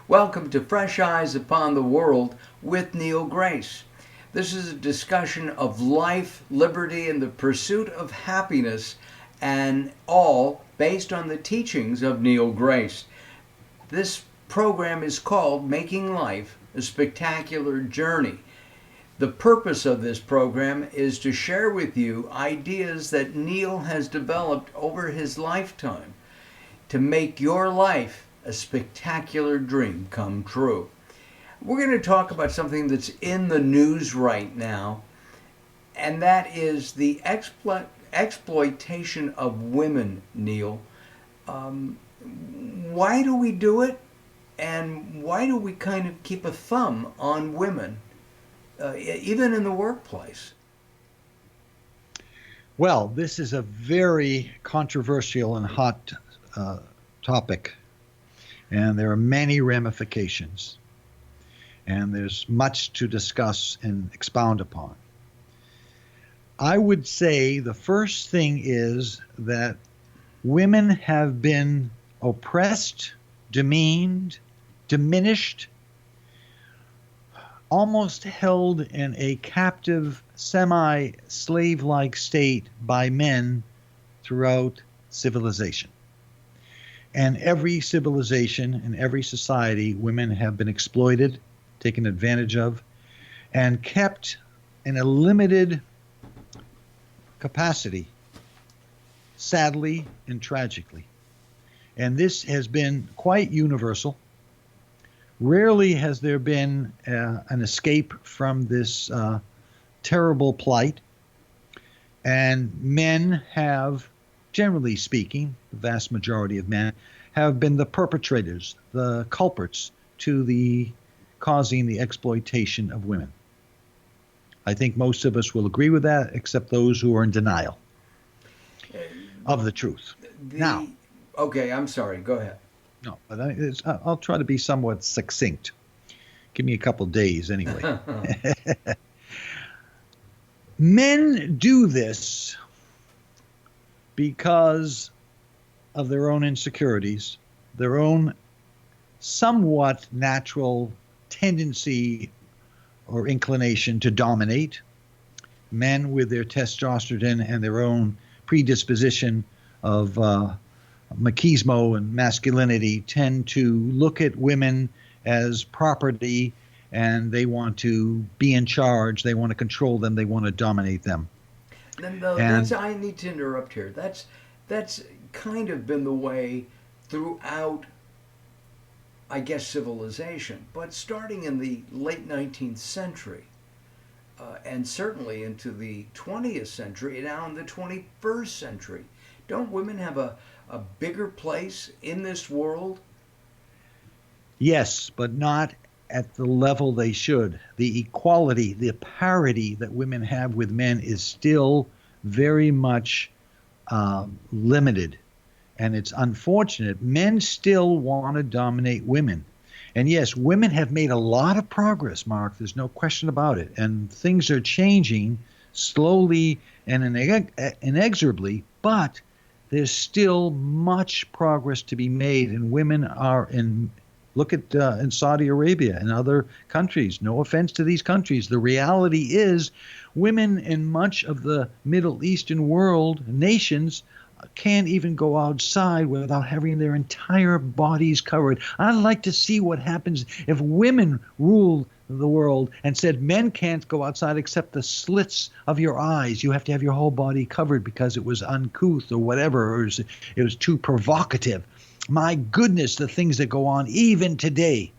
Welcome to Fresh Eyes Upon the World with Neal Grace. This is a discussion of life, liberty, and the pursuit of happiness, and all based on the teachings of Neal Grace. This program is called Making Life a Spectacular Journey. The purpose of this program is to share with you ideas that Neal has developed over his lifetime to make your life a spectacular dream come true. We're going to talk about something that's in the news right now, and that is the exploitation of women, Neal. Why do we do it? And why do we kind of keep a thumb on women, even in the workplace? Well, this is a very controversial and hot topic, and there are many ramifications, and there's much to discuss and expound upon. I would say the first thing is that women have been oppressed, demeaned, diminished, almost held in a captive, semi-slave-like state by men throughout civilization. And every civilization and every society, women have been exploited, taken advantage of, and kept in a limited capacity, sadly and tragically. And this has been quite universal. Rarely has there been an escape from this terrible plight. And men have, generally speaking, the vast majority of men have been the perpetrators, the culprits to the causing the exploitation of women. I think most of us will agree with that, except those who are in denial of the truth. Now, okay, I'm sorry. Go ahead. no, but I'll try to be somewhat succinct. Give me a couple days anyway. Men do this because of their own insecurities, their own somewhat natural tendency or inclination to dominate. Men with their testosterone and their own predisposition of machismo and masculinity tend to look at women as property, and they want to be in charge, they want to control them, they want to dominate them. I need to interrupt here. That's kind of been the way throughout, I guess, civilization. But starting in the late 19th century, and certainly into the 20th century, and now in the 21st century, don't women have a bigger place in this world? Yes, but not at the level they should. The equality, the parity that women have with men is still very much limited. And it's unfortunate. Men still want to dominate women. And yes, women have made a lot of progress, Mark. There's no question about it. And things are changing slowly and inexorably, but there's still much progress to be made. And women are look at in Saudi Arabia and other countries. No offense to these countries. The reality is women in much of the Middle Eastern world, nations, can't even go outside without having their entire bodies covered. I'd like to see what happens if women ruled the world and said men can't go outside except the slits of your eyes. You have to have your whole body covered because it was uncouth or whatever, or it was too provocative. My goodness, the things that go on even today.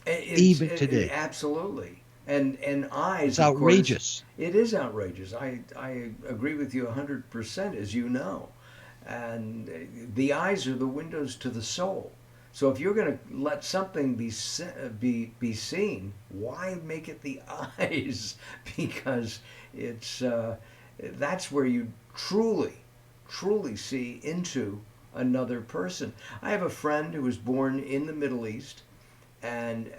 Absolutely. And eyes, it's outrageous. Course, it is outrageous. I agree with you 100%, as you know. And the eyes are the windows to the soul. So if you're going to let something be seen, why make it the eyes? Because it's that's where you truly see into another person. I have a friend who was born in the Middle East and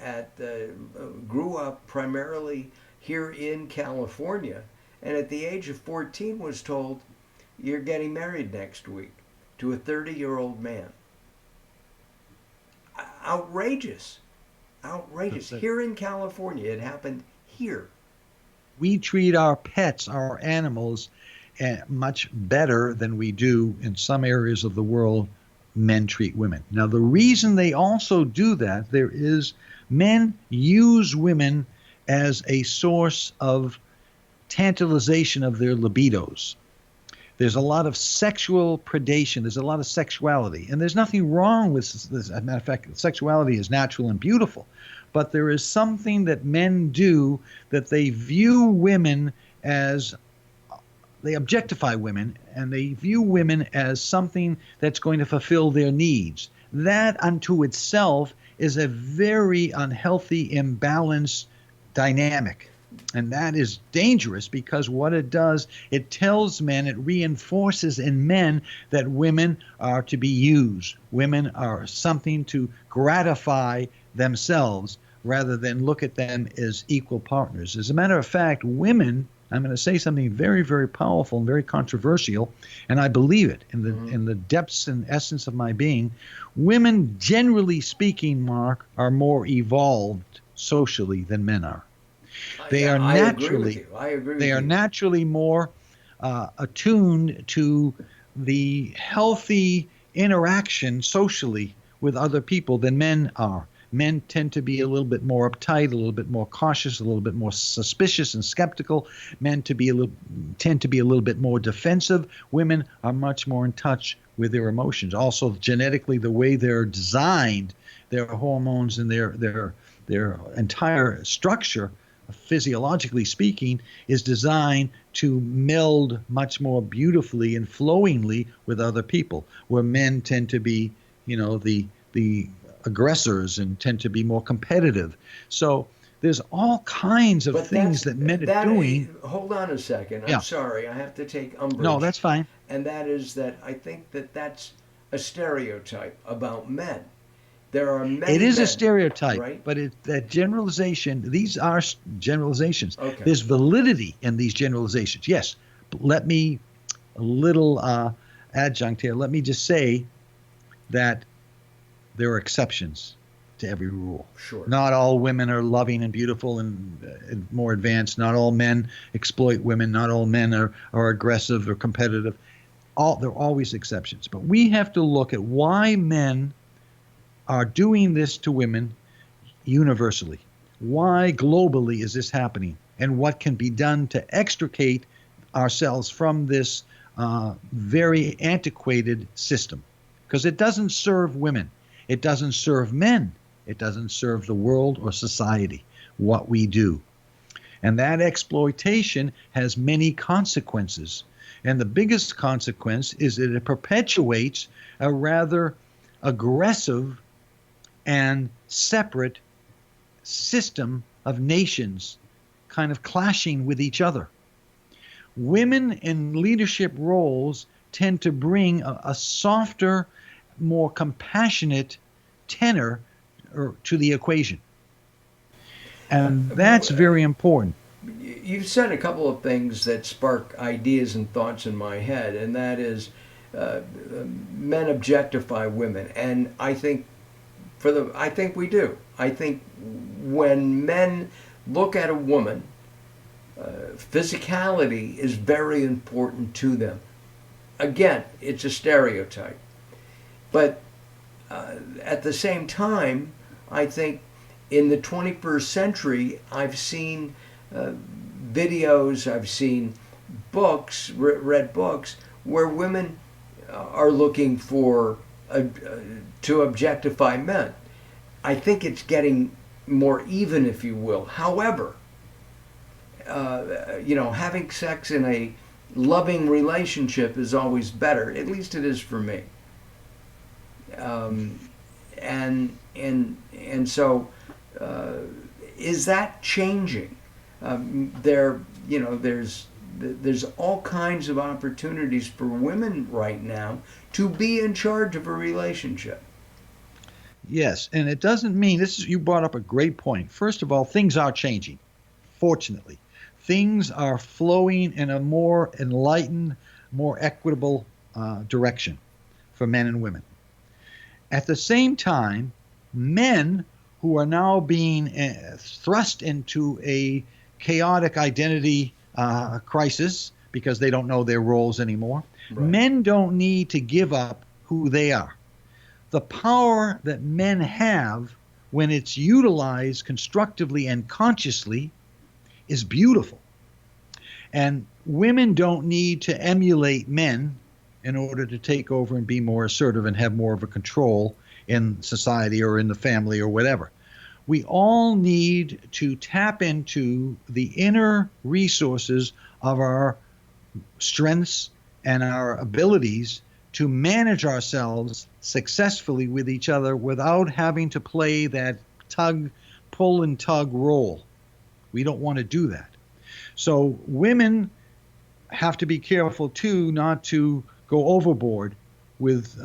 grew up primarily here in California, and at the age of 14 was told, "You're getting married next week to a 30-year-old man." outrageous. Outrageous. Here in California, it happened here. We treat our pets, our animals, much better than we do in some areas of the world men treat women. Now, the reason they also do that, there is men use women as a source of tantalization of their libidos. There's a lot of sexual predation. There's a lot of sexuality. And there's nothing wrong with this. As a matter of fact, sexuality is natural and beautiful. But there is something that men do that they view women as, they objectify women, and they view women as something that's going to fulfill their needs. That unto itself is a very unhealthy, imbalanced dynamic. And that is dangerous because what it does, it tells men, it reinforces in men that women are to be used. Women are something to gratify themselves rather than look at them as equal partners. As a matter of fact, women, I'm going to say something very, very powerful and very controversial, and I believe it in the depths and essence of my being. Women, generally speaking, Mark, are more evolved socially than men are. They are naturally, they are naturally more attuned to the healthy interaction socially with other people than men are. Men tend to be a little bit more uptight, a little bit more cautious, a little bit more suspicious and skeptical. Men tend to be a little bit more defensive. Women are much more in touch with their emotions. Also, genetically, the way they're designed, their hormones and their entire structure, physiologically speaking, is designed to meld much more beautifully and flowingly with other people, where men tend to be, the aggressors and tend to be more competitive. So there's all kinds of things that men are doing. Hold on a second. I'm sorry. I have to take umbrage. No, that's fine. And that is that I think that's a stereotype about men. There are many It is men, a stereotype, right? but that generalization, these are generalizations. Okay. There's validity in these generalizations. Yes, but let me, a little adjunct here, let me just say that there are exceptions to every rule. Sure. Not all women are loving and beautiful and more advanced. Not all men exploit women. Not all men are aggressive or competitive. There are always exceptions. But we have to look at why men are doing this to women universally. Why globally is this happening? And what can be done to extricate ourselves from this very antiquated system? Because it doesn't serve women. It doesn't serve men. It doesn't serve the world or society, what we do. And that exploitation has many consequences. And the biggest consequence is that it perpetuates a rather aggressive and separate system of nations kind of clashing with each other. Women in leadership roles tend to bring a softer, more compassionate tenor to the equation. And that's very important. You've said a couple of things that spark ideas and thoughts in my head, and that is men objectify women, and I think we do. I think when men look at a woman, physicality is very important to them. Again, it's a stereotype. But at the same time, I think in the 21st century, I've seen videos, I've seen books, read books, where women are looking for to objectify men. I think it's getting more even, if you will. However, having sex in a loving relationship is always better. At least it is for me. And so, is that changing? There's all kinds of opportunities for women right now to be in charge of a relationship. Yes, and it doesn't mean you brought up a great point. First of all, things are changing. Fortunately, things are flowing in a more enlightened, more equitable direction for men and women. At the same time, Men who are now being thrust into a chaotic identity crisis because they don't know their roles anymore. Right. Men don't need to give up who they are. The power that men have when it's utilized constructively and consciously is beautiful. And women don't need to emulate men in order to take over and be more assertive and have more of a control in society or in the family or whatever. We all need to tap into the inner resources of our strengths and our abilities to manage ourselves successfully with each other without having to play that pull and tug role. We don't want to do that. So women have to be careful too not to go overboard with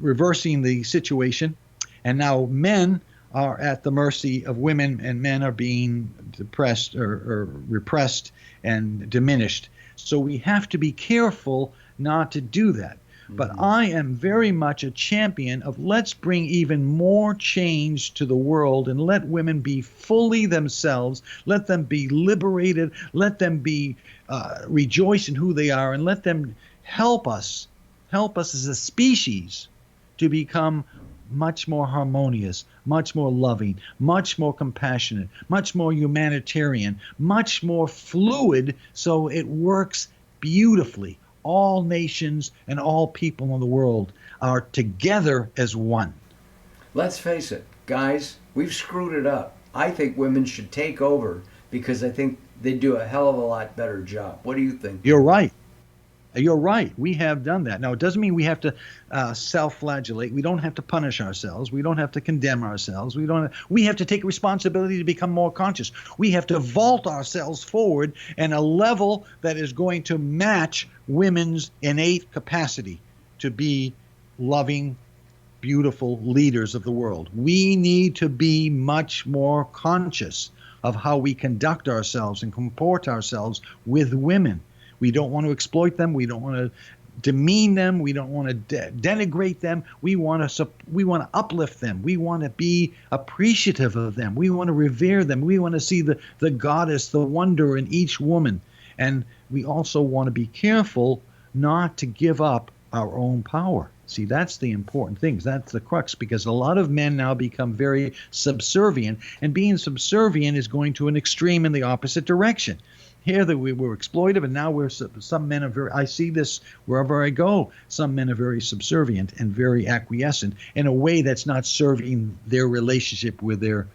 reversing the situation. And now men are at the mercy of women, and men are being depressed or repressed and diminished. So we have to be careful not to do that. But I am very much a champion of let's bring even more change to the world and let women be fully themselves. Let them be liberated. Let them be rejoice in who they are, and let them help us as a species to become much more harmonious, much more loving, much more compassionate, much more humanitarian, much more fluid, so it works beautifully. All nations and all people in the world are together as one. Let's face it, guys, we've screwed it up. I think women should take over because I think they do a hell of a lot better job. What do you think, You're Neal? right. You're right. We have done that. Now, it doesn't mean we have to self-flagellate. We don't have to punish ourselves. We don't have to condemn ourselves. We have to take responsibility to become more conscious. We have to vault ourselves forward in a level that is going to match women's innate capacity to be loving, beautiful leaders of the world. We need to be much more conscious of how we conduct ourselves and comport ourselves with women. We don't want to exploit them. We don't want to demean them. We don't want to denigrate them. We want to uplift them. We want to be appreciative of them. We want to revere them. We want to see the goddess, the wonder in each woman. And we also want to be careful not to give up our own power. See, that's the important thing. That's the crux, because a lot of men now become very subservient, and being subservient is going to an extreme in the opposite direction. Here that we were exploitive, and now some men are very, I see this wherever I go, some men are very subservient and very acquiescent in a way that's not serving their relationship with their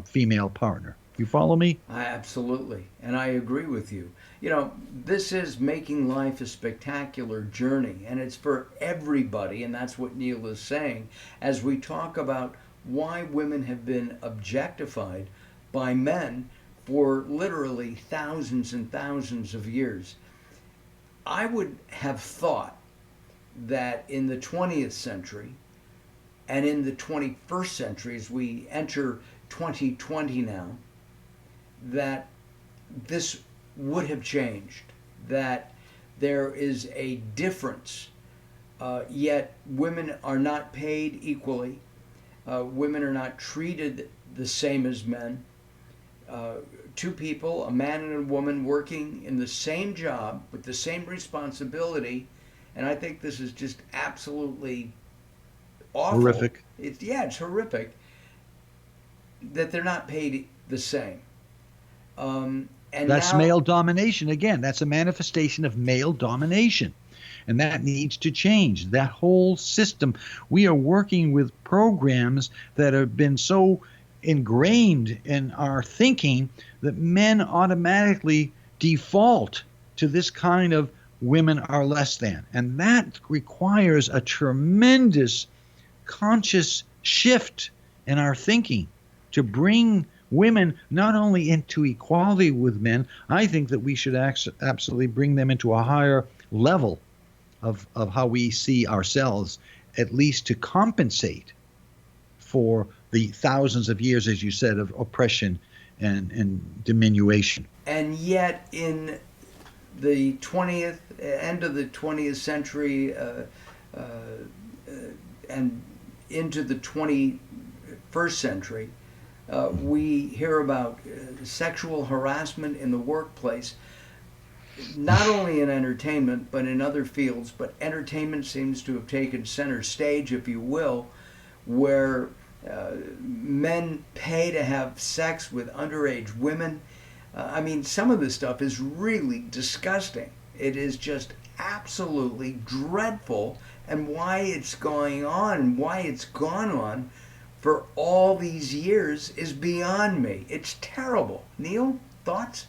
female partner. You follow me? Absolutely. And I agree with you. You know, this is making life a spectacular journey, and it's for everybody, and that's what Neal is saying as we talk about why women have been objectified by men for literally thousands and thousands of years. I would have thought that in the 20th century and in the 21st century, as we enter 2020 now, that this would have changed, that there is a difference, yet women are not paid equally. Women are not treated the same as men. Two people, a man and a woman, working in the same job with the same responsibility, and I think this is just absolutely awful. Horrific. It's horrific that they're not paid the same. And That's now, male domination. Again, that's a manifestation of male domination. And that needs to change. That whole system. We are working with programs that have been so ingrained in our thinking that men automatically default to this kind of women are less than. And that requires a tremendous conscious shift in our thinking to bring women not only into equality with men. I think that we should absolutely bring them into a higher level of how we see ourselves, at least to compensate for the thousands of years, as you said, of oppression and diminution. and yet in the 20th, end of the 20th century, and into the 21st first century. We hear about sexual harassment in the workplace, not only in entertainment, but in other fields. But entertainment seems to have taken center stage, if you will, where men pay to have sex with underage women. I mean, some of this stuff is really disgusting. It is just absolutely dreadful, and why it's going on and why it's gone on for all these years is beyond me. It's terrible. Neal, thoughts?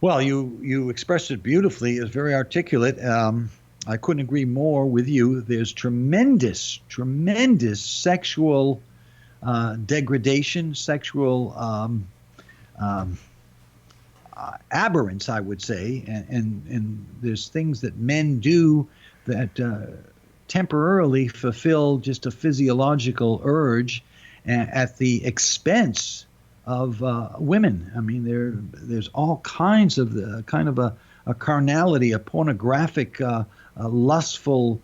Well, you expressed it beautifully. It's very articulate. I couldn't agree more with you. There's tremendous sexual degradation, sexual aberrance, I would say, and there's things that men do that temporarily fulfill just a physiological urge at the expense of women. I mean, there's all kinds of kind of a carnality, a pornographic, lustful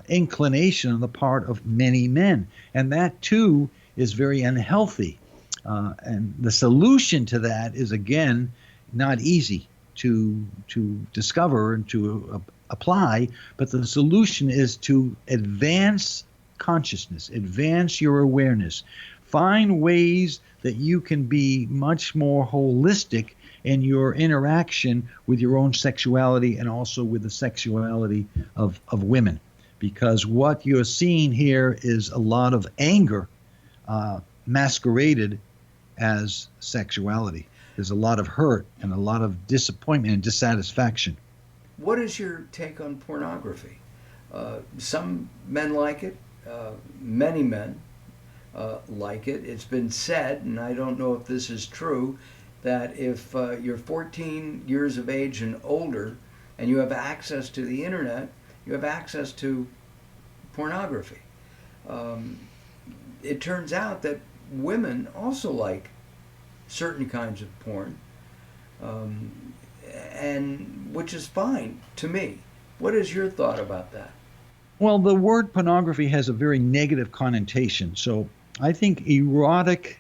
inclination on the part of many men, and that too is very unhealthy. And the solution to that is, again, not easy to discover and to apply, but the solution is to advance consciousness, advance your awareness, find ways that you can be much more holistic in your interaction with your own sexuality and also with the sexuality of women. Because what you're seeing here is a lot of anger masqueraded as sexuality. There's a lot of hurt and a lot of disappointment and dissatisfaction. What is your take on pornography? Some men like it. Many men like it. It's been said, and I don't know if this is true, that if you're 14 years of age and older and you have access to the internet, you have access to pornography. It turns out that women also like certain kinds of porn, and which is fine to me. What is your thought about that? Well, the word pornography has a very negative connotation. So I think erotic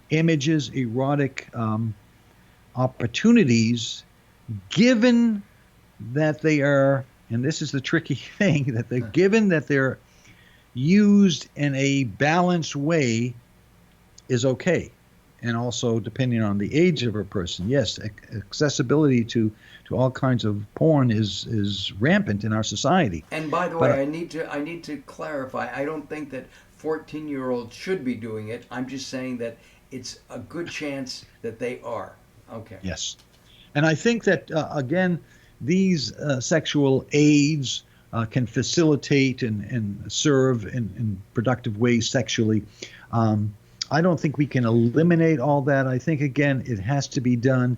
images, erotic opportunities, given that they are, and this is the tricky thing, that they're given that they're used in a balanced way, is okay. And also, depending on the age of a person, yes, accessibility to all kinds of porn is rampant in our society. And by the way, I need to clarify. I don't think that 14-year-olds should be doing it. I'm just saying that it's a good chance that they are. Okay. Yes. And I think that, again, these sexual aids can facilitate and serve in productive ways sexually. I don't think we can eliminate all that. I think, again, it has to be done,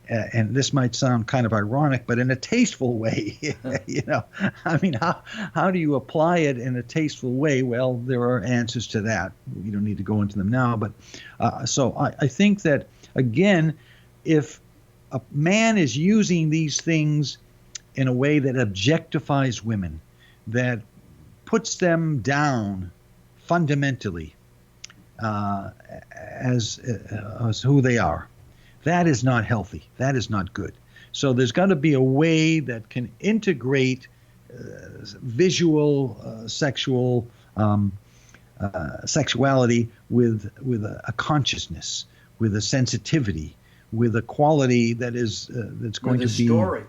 and this might sound kind of ironic, but in a tasteful way. You know, I mean, how do you apply it in a tasteful way? Well, there are answers to that. We don't need to go into them now. But so I think that, again, if a man is using these things in a way that objectifies women, that puts them down fundamentally, as who they are, that is not healthy. That is not good. So there's got to be a way that can integrate visual sexuality with a consciousness, with a sensitivity, with a quality that is that's going to be story.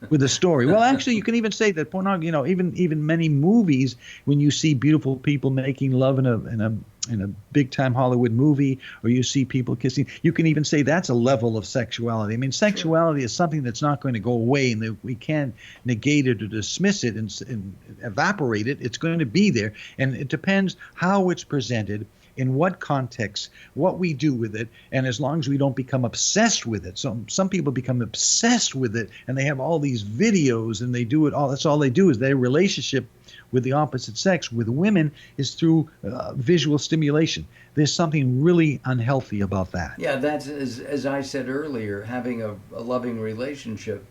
With a story. Well, actually, you can even say that pornography. You know, even many movies, when you see beautiful people making love in a big time Hollywood movie, or you see people kissing, you can even say that's a level of sexuality. I mean, sexuality is something that's not going to go away, and we can't negate it or dismiss it and evaporate it. It's going to be there, and it depends how it's presented, in what context, what we do with it, and as long as we don't become obsessed with it. So some people become obsessed with it, and they have all these videos, and they do it all. That's all they do is their relationship with the opposite sex, with women, is through visual stimulation. There's something really unhealthy about that. Yeah, that's, as I said earlier, having a loving relationship,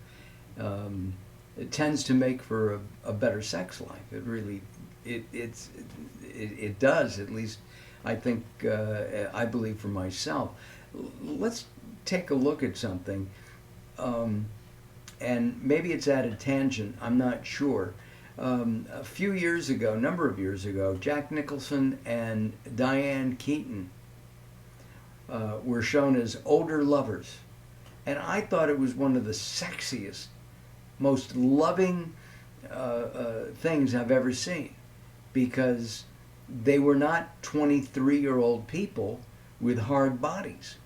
it tends to make for a better sex life. It really it does, at least I think, I believe for myself. Let's take a look at something, um, and maybe it's at a tangent, I'm not sure. A few years ago, a number of years ago, Jack Nicholson and Diane Keaton were shown as older lovers. And I thought it was one of the sexiest, most loving things I've ever seen, because they were not 23-year-old people with hard bodies.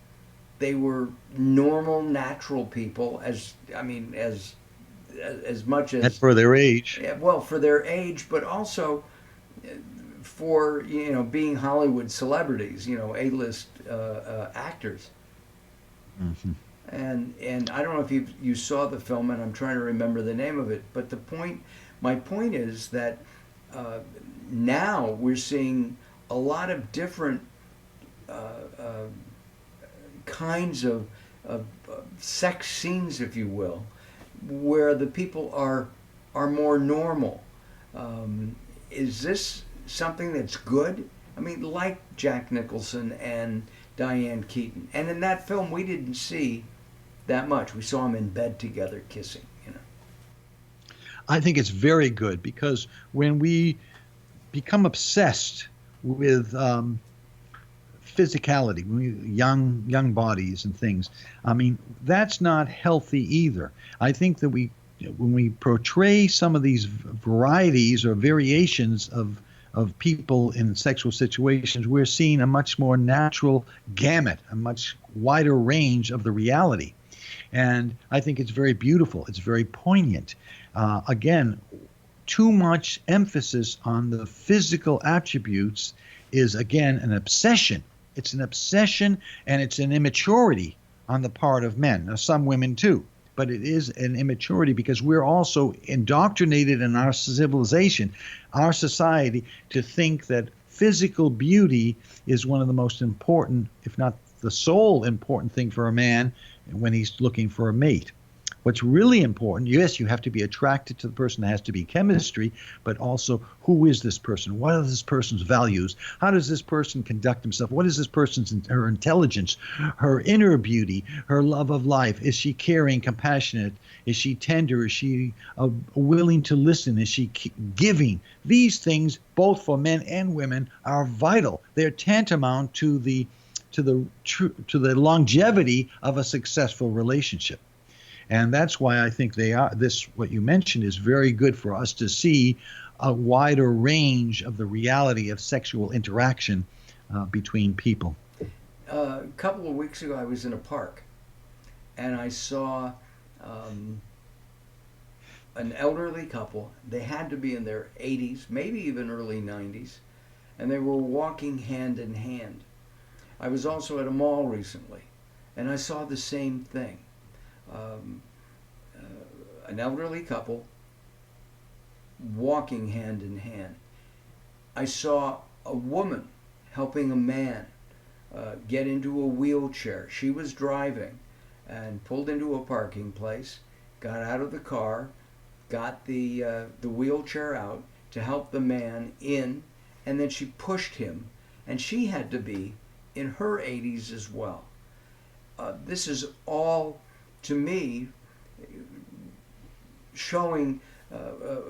They were normal, natural people, as much And as, for their age. yeah, well, for their age, but also for, being Hollywood celebrities, A-list actors. Hmm. And I don't know if you saw the film, and I'm trying to remember the name of it. But my point is that now we're seeing a lot of different uh, uh, kinds of sex scenes, if you will, where the people are more normal. Is this something that's good? I mean, like Jack Nicholson and Diane Keaton, and in that film we didn't see that much. We saw them in bed together kissing. I think it's very good because when we become obsessed with physicality, young bodies and things. I mean, that's not healthy either. I think that when we portray some of these varieties or variations of people in sexual situations, we're seeing a much more natural gamut, a much wider range of the reality. And I think it's very beautiful. It's very poignant. Again, too much emphasis on the physical attributes is, again, an obsession. It's an obsession, and it's an immaturity on the part of men. Now, some women too, but it is an immaturity because we're also indoctrinated in our civilization, our society, to think that physical beauty is one of the most important, if not the sole important thing for a man when he's looking for a mate. What's really important, yes, you have to be attracted to the person. There has to be chemistry, but also who is this person? What are this person's values? How does this person conduct himself? What is this person's her intelligence, her inner beauty, her love of life? Is she caring, compassionate? Is she tender? Is she willing to listen? Is she giving? These things, both for men and women, are vital. They're tantamount to the longevity of a successful relationship. And that's why I think what you mentioned is very good for us to see a wider range of the reality of sexual interaction between people. A couple of weeks ago, I was in a park, and I saw an elderly couple. They had to be in their 80s, maybe even early 90s, and they were walking hand in hand. I was also at a mall recently, and I saw the same thing. Um, an elderly couple walking hand in hand. I saw a woman helping a man get into a wheelchair. She was driving and pulled into a parking place, got out of the car, got the wheelchair out to help the man in, and then she pushed him, and she had to be in her 80s as well. This is all, to me, showing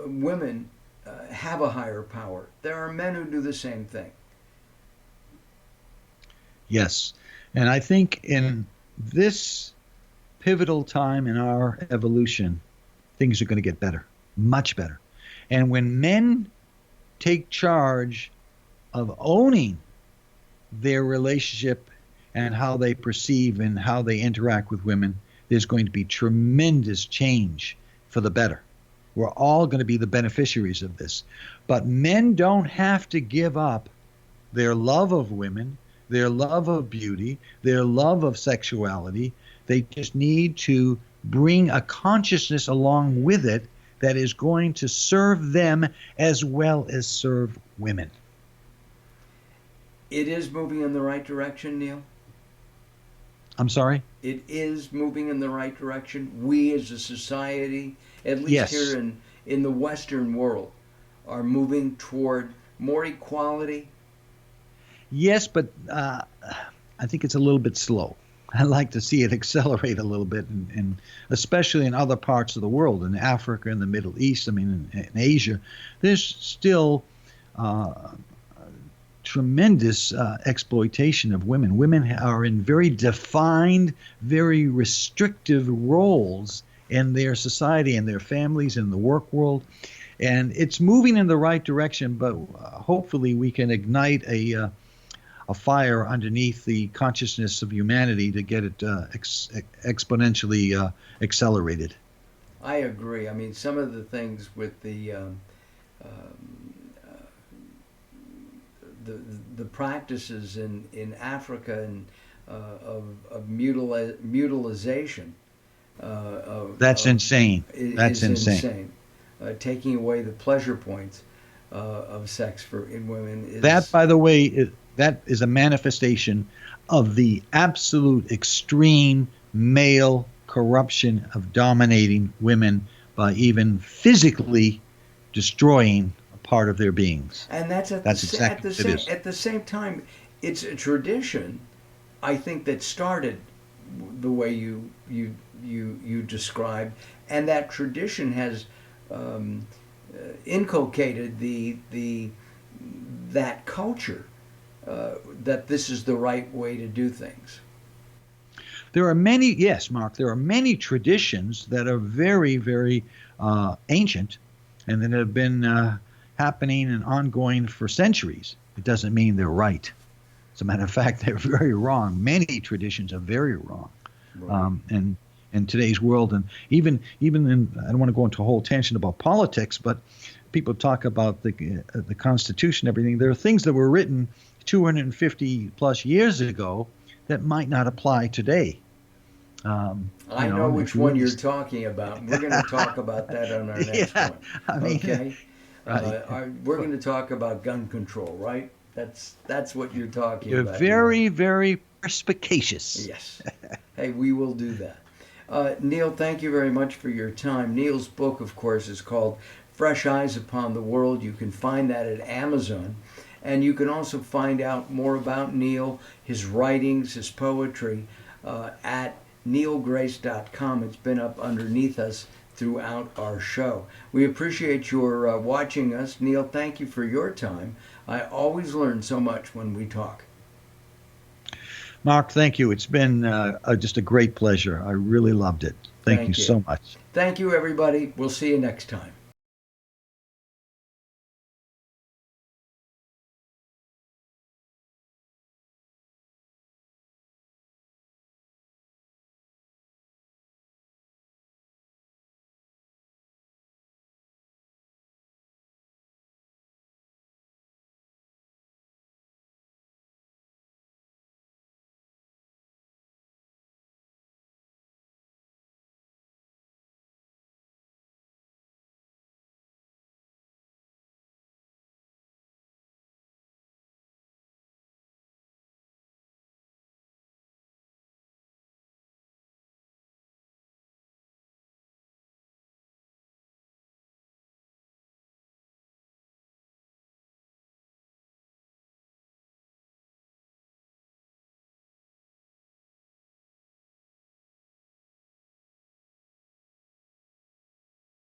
women have a higher power. There are men who do the same thing. Yes. And I think in this pivotal time in our evolution, things are going to get better, much better. And when men take charge of owning their relationship and how they perceive and how they interact with women, there's going to be tremendous change for the better. We're all going to be the beneficiaries of this. But men don't have to give up their love of women, their love of beauty, their love of sexuality. They just need to bring a consciousness along with it that is going to serve them as well as serve women. It is moving in the right direction, Neal. I'm sorry? It is moving in the right direction. We as a society, at least Yes. here in the Western world, are moving toward more equality? Yes, but I think it's a little bit slow. I'd like to see it accelerate a little bit, and especially in other parts of the world, in Africa, in the Middle East, I mean, in Asia, there's still tremendous exploitation of women. Women are in very defined, very restrictive roles in their society and their families in the work world. And it's moving in the right direction, but hopefully we can ignite a fire underneath the consciousness of humanity to get it exponentially accelerated. I agree. I mean, some of the things with the the practices in Africa of mutilization That's insane. That's is insane. insane. Taking away the pleasure points of sex for in women That, is by the way, that is a manifestation of the absolute extreme male corruption of dominating women by even physically destroying a part of their beings. and that's That's exactly what it is. at the same time, it's a tradition. I think that started the way you described, and that tradition has um, inculcated the that culture that this is the right way to do things. There are many, yes, Mark, there are many traditions that are very, very ancient and that have been happening and ongoing for centuries. It doesn't mean they're right. As a matter of fact, they're very wrong. Many traditions are very wrong. Right. And in today's world, and even in, I don't want to go into a whole tangent about politics, but people talk about the Constitution, everything. There are things that were written 250 plus years ago that might not apply today. I know which if you one really you're talking about. We're going to talk about that on our next yeah, one. I mean, Okay? right. We're going to talk about gun control, right? That's what you're talking You're about. Neil. very, very perspicacious. Yes. Hey, we will do that. Neal, thank you very much for your time. Neal's book, of course, is called Fresh Eyes Upon the World. You can find that at Amazon. And you can also find out more about Neal, his writings, his poetry, at nealgrace.com. It's been up underneath us throughout our show. We appreciate your watching us. Neal, thank you for your time. I always learn so much when we talk. Mark, thank you. It's been just a great pleasure. I really loved it. Thank you Thank you. so much. Thank you, everybody. We'll see you next time.